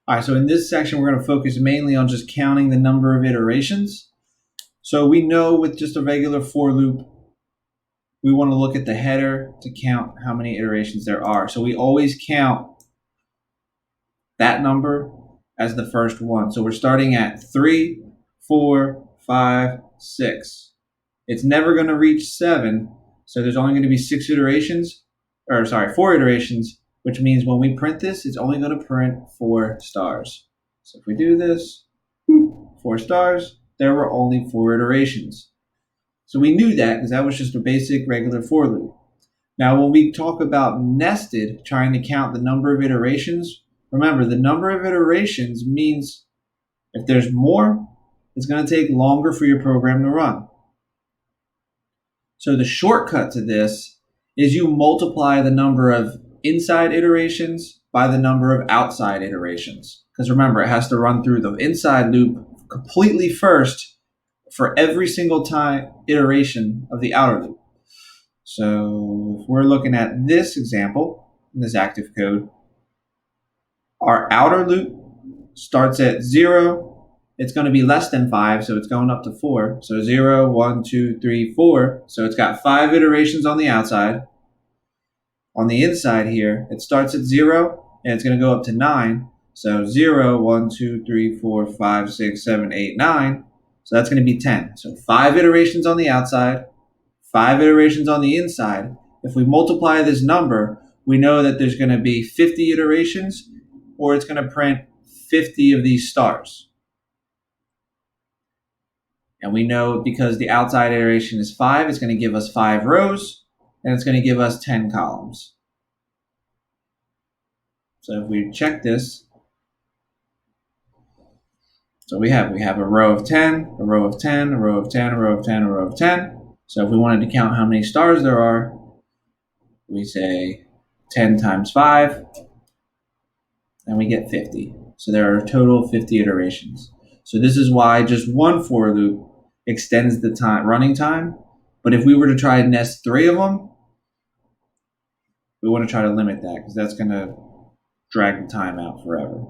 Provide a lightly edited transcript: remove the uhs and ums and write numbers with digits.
All right, so in this section, we're going to focus mainly on just counting the number of iterations. So we know with just a regular for loop, we want to look at the header to count how many iterations there are. So we always count that number as the first one. So we're starting at 3, 4, 5, 6. It's never going to reach 7. So there's only going to be 4 iterations, which means when we print this, it's only going to print 4 stars. So if we do this, 4 stars, there were only 4 iterations. So we knew that because that was just a basic regular for loop. Now, when we talk about nested, trying to count the number of iterations, remember the number of iterations means if there's more, it's going to take longer for your program to run. So the shortcut to this is you multiply the number of inside iterations by the number of outside iterations. Because remember, it has to run through the inside loop completely first for every single time iteration of the outer loop. So if we're looking at this example, this active code, our outer loop starts at 0. It's going to be less than 5, so it's going up to 4. So 0, 1, 2, 3, 4. So it's got 5 iterations on the outside. On the inside here, it starts at 0, and it's going to go up to 9. So 0, 1, 2, 3, 4, 5, 6, 7, 8, 9. So that's going to be 10. So 5 iterations on the outside, 5 iterations on the inside. If we multiply this number, we know that there's going to be 50 iterations, or it's going to print 50 of these stars. And we know because the outside iteration is 5, it's going to give us 5 rows, and it's going to give us 10 columns. So if we check this, so we have a row of 10, a row of 10, a row of 10, a row of 10, a row of 10. So if we wanted to count how many stars there are, we say 10 times 5, and we get 50. So there are a total of 50 iterations. So this is why just one for loop extends the running time. But if we were to try and nest 3 of them, we want to try to limit that because that's going to drag the time out forever.